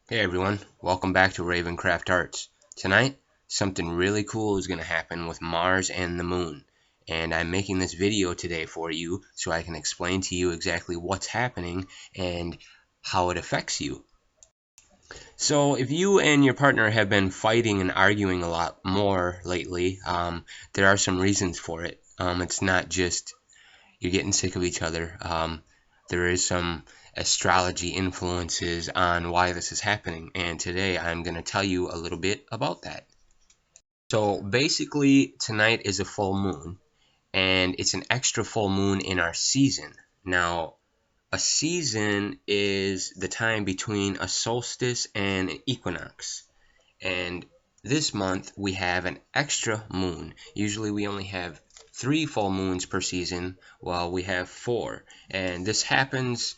Hey everyone, welcome back to Ravencraft Arts. Tonight, something really cool is going to happen with Mars and the Moon, and I'm making this video today for you so I can explain to you exactly what's happening and how it affects you. So, if you and your partner have been fighting and arguing a lot more lately, there are some reasons for it. It's not just you're getting sick of each other. There is some astrology influences on why this is happening, and today I'm going to tell you a little bit about that. So basically, tonight is a full moon, and it's an extra full moon in our season. Now, a season is the time between a solstice and an equinox. And this month we have an extra moon. Usually we only have 3 full moons per season, while we have 4. And this happens,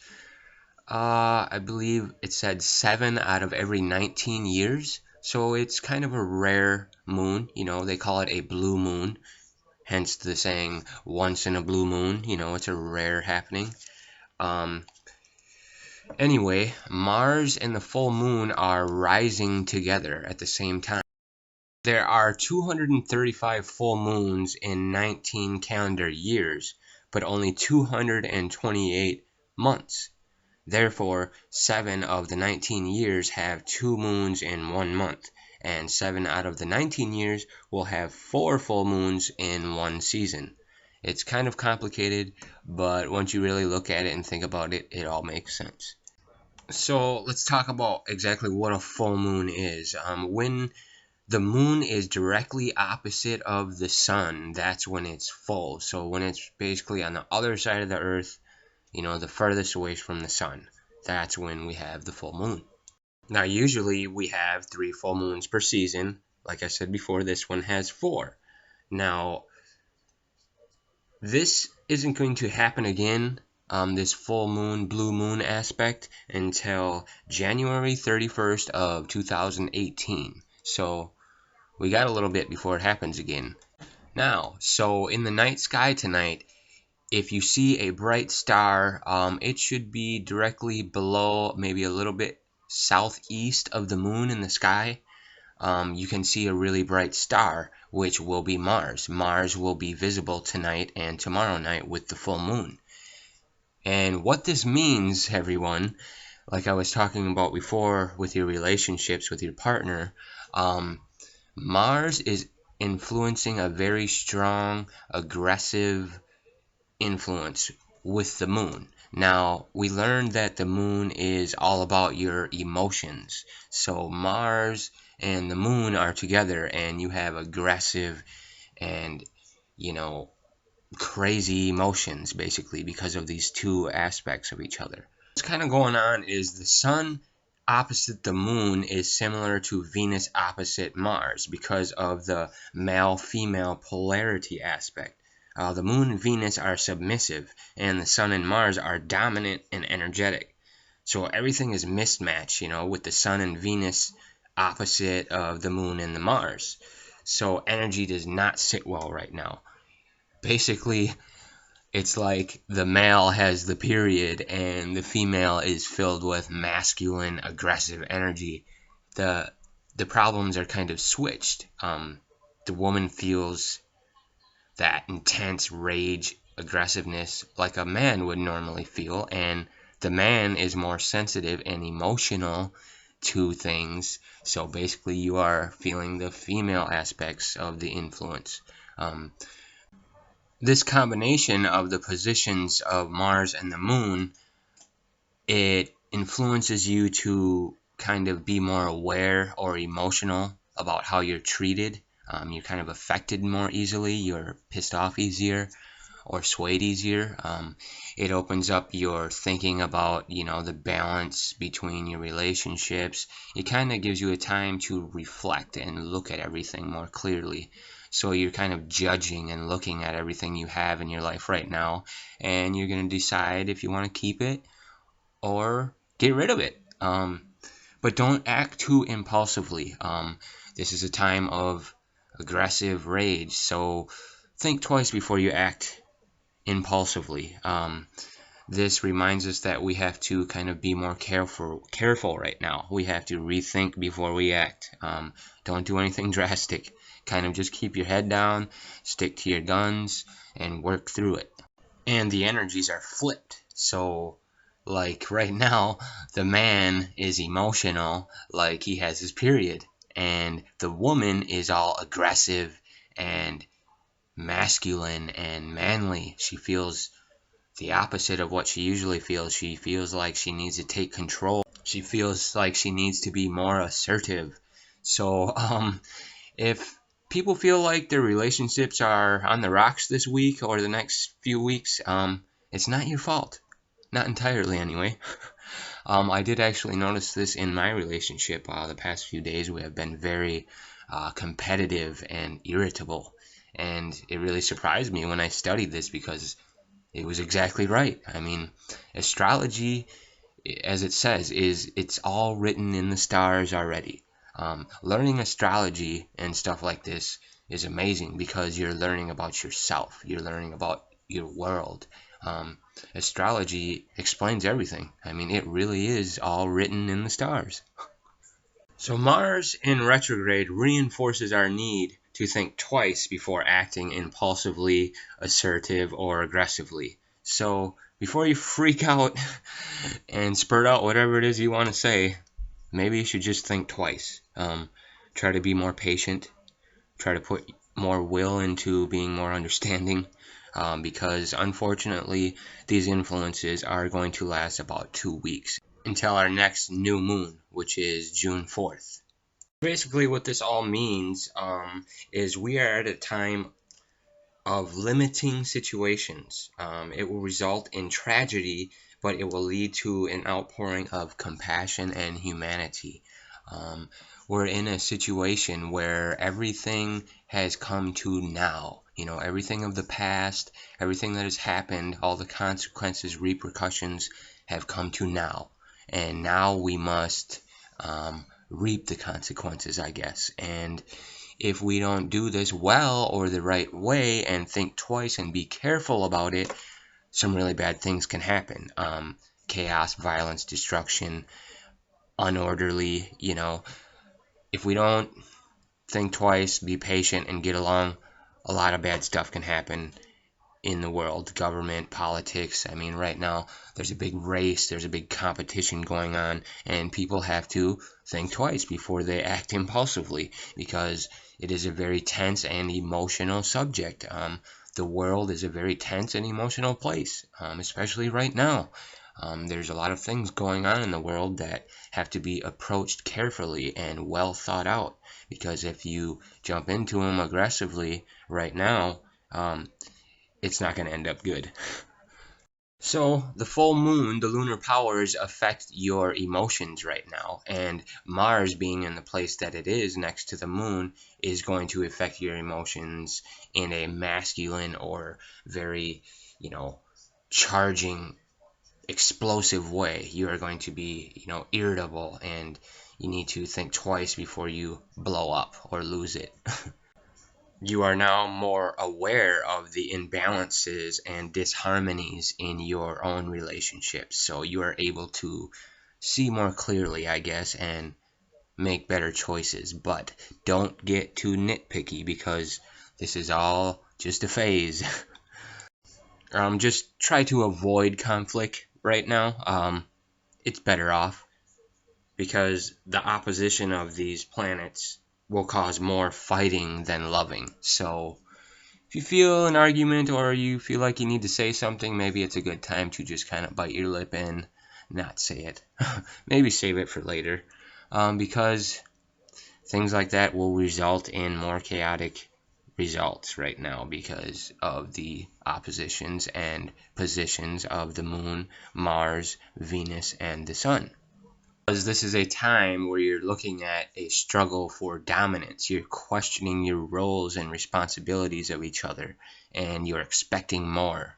I believe it said 7 out of every 19 years. So it's kind of a rare moon. They call it a blue moon. Hence the saying, once in a blue moon. It's a rare happening. Anyway, Mars and the full moon are rising together at the same time. There are 235 full moons in 19 calendar years, but only 228 months. Therefore, 7 of the 19 years have 2 moons in 1 month, and 7 out of the 19 years will have 4 full moons in 1 season. It's kind of complicated, but once you really look at it and think about it, it all makes sense. So let's talk about exactly what a full moon is. When the moon is directly opposite of the sun, that's when it's full. So when it's basically on the other side of the earth, the furthest away from the sun, that's when we have the full moon. Now usually we have 3 full moons per season. Like I said before, this one has 4. Now this isn't going to happen again, this full moon, blue moon aspect, until January 31st of 2018. So we got a little bit before it happens again. Now, so in the night sky tonight, if you see a bright star, it should be directly below, maybe a little bit southeast of the moon in the sky. You can see a really bright star, which will be Mars. Mars will be visible tonight and tomorrow night with the full moon. And what this means, everyone, like I was talking about before with your relationships with your partner, Mars is influencing a very strong, aggressive influence with the moon. Now, we learned that the moon is all about your emotions. So Mars and the moon are together, and you have aggressive and, crazy emotions, basically, because of these two aspects of each other. What's kind of going on is the sun opposite the moon is similar to Venus opposite Mars because of the male-female polarity aspect. The moon and Venus are submissive, and the sun and Mars are dominant and energetic. So everything is mismatched, with the sun and Venus opposite of the moon and the Mars. So energy does not sit well right now. Basically, it's like the male has the period and the female is filled with masculine, aggressive energy. The problems are kind of switched. The woman feels that intense rage, aggressiveness like a man would normally feel, and the man is more sensitive and emotional to things. So basically, you are feeling the female aspects of the influence. This combination of the positions of Mars and the moon, it influences you to kind of be more aware or emotional about how you're treated. You're kind of affected more easily. You're pissed off easier or swayed easier. It opens up your thinking about, the balance between your relationships. It kind of gives you a time to reflect and look at everything more clearly. So you're kind of judging and looking at everything you have in your life right now, and you're going to decide if you want to keep it or get rid of it. But don't act too impulsively. This is a time of aggressive rage, so think twice before you act impulsively. this reminds us that we have to kind of be more careful right now. We have to rethink before we act. Don't do anything drastic. Kind of just keep your head down, stick to your guns, and work through it. And the energies are flipped. So, like right now, the man is emotional, like he has his period, and the woman is all aggressive and masculine and manly. She feels the opposite of what she usually feels. She feels like she needs to take control. She feels like she needs to be more assertive. So, if people feel like their relationships are on the rocks this week or the next few weeks, it's not your fault. Not entirely, anyway. I did actually notice this in my relationship. The past few days, we have been very competitive and irritable. And it really surprised me when I studied this because it was exactly right. I mean, astrology, as it says, it's all written in the stars already. Learning astrology and stuff like this is amazing because you're learning about yourself. You're learning about your world. Astrology explains everything. I mean, it really is all written in the stars. So Mars in retrograde reinforces our need to think twice before acting impulsively, assertive, or aggressively. So before you freak out and spurt out whatever it is you want to say, maybe you should just think twice. Try to be more patient. Try to put more will into being more understanding. Because unfortunately, these influences are going to last about 2 weeks until our next new moon, which is June 4th. Basically, what this all means is we are at a time of limiting situations. It will result in tragedy, but it will lead to an outpouring of compassion and humanity. We're in a situation where everything has come to now. You know, everything of the past, everything that has happened, all the consequences, repercussions have come to now. And now we must reap the consequences, I guess. And if we don't do this well or the right way and think twice and be careful about it, some really bad things can happen. Chaos, violence, destruction, unorderly, if we don't think twice, be patient, and get along, a lot of bad stuff can happen in the world, government, politics. I mean, right now, there's a big race, there's a big competition going on, and people have to think twice before they act impulsively, because it is a very tense and emotional subject. The world is a very tense and emotional place, especially right now. There's a lot of things going on in the world that have to be approached carefully and well thought out, because if you jump into them aggressively right now, it's not going to end up good. So, the full moon, the lunar powers affect your emotions right now, and Mars being in the place that it is next to the moon is going to affect your emotions in a masculine or very, charging, explosive way. You are going to be, irritable, and you need to think twice before you blow up or lose it. You are now more aware of the imbalances and disharmonies in your own relationships. So you are able to see more clearly, I guess, and make better choices. But don't get too nitpicky because this is all just a phase. Just try to avoid conflict right now. It's better off because the opposition of these planets will cause more fighting than loving. So if you feel an argument or you feel like you need to say something, maybe it's a good time to just kind of bite your lip and not say it. Maybe save it for later, because things like that will result in more chaotic results right now because of the oppositions and positions of the moon, Mars, Venus, and the sun. Because this is a time where you're looking at a struggle for dominance. You're questioning your roles and responsibilities of each other, and you're expecting more.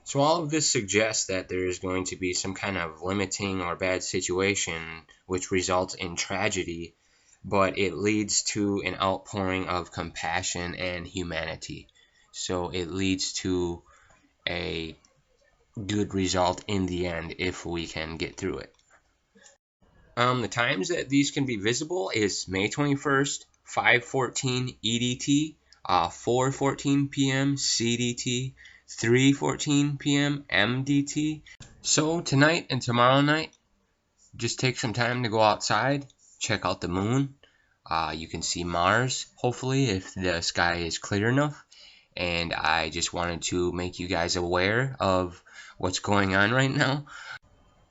So all of this suggests that there is going to be some kind of limiting or bad situation which results in tragedy, but it leads to an outpouring of compassion and humanity. So it leads to a good result in the end if we can get through it. The times that these can be visible is May 21st, 5:14 EDT, 4:14 p.m. CDT, 3:14 p.m. MDT. So tonight and tomorrow night, just take some time to go outside, check out the moon. You can see Mars, hopefully, if the sky is clear enough. And I just wanted to make you guys aware of what's going on right now.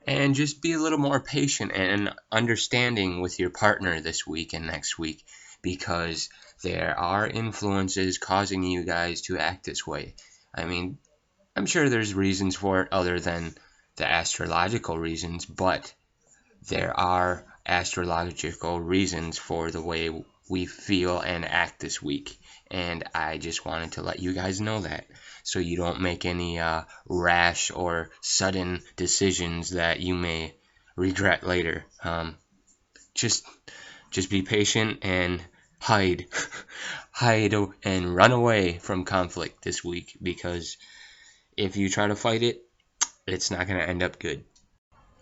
And just be a little more patient and understanding with your partner this week and next week, because there are influences causing you guys to act this way. I mean, I'm sure there's reasons for it other than the astrological reasons, but there are astrological reasons for the way we feel and act this week. And I just wanted to let you guys know that, so you don't make any rash or sudden decisions that you may regret later. Just be patient and hide and run away from conflict this week, because if you try to fight it, it's not going to end up good.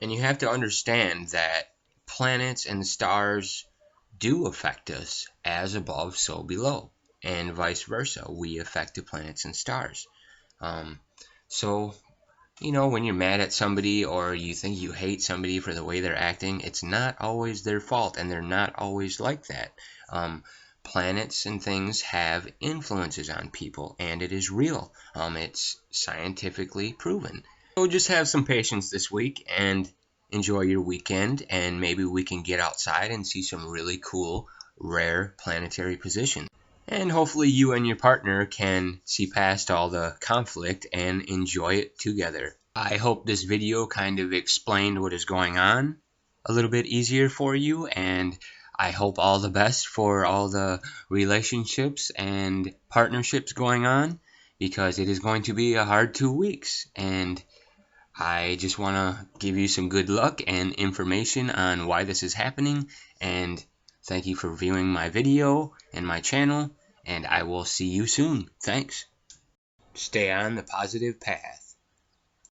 And you have to understand that planets and stars do affect us, as above, so below, and vice versa. We affect the planets and stars. So, when you're mad at somebody or you think you hate somebody for the way they're acting, it's not always their fault, and they're not always like that. Planets and things have influences on people, and it is real. It's scientifically proven. So just have some patience this week and enjoy your weekend, and maybe we can get outside and see some really cool, rare planetary positions. And hopefully you and your partner can see past all the conflict and enjoy it together. I hope this video kind of explained what is going on a little bit easier for you, and I hope all the best for all the relationships and partnerships going on, because it is going to be a hard 2 weeks, and I just want to give you some good luck and information on why this is happening, and thank you for viewing my video and my channel, and I will see you soon. Thanks. Stay on the positive path.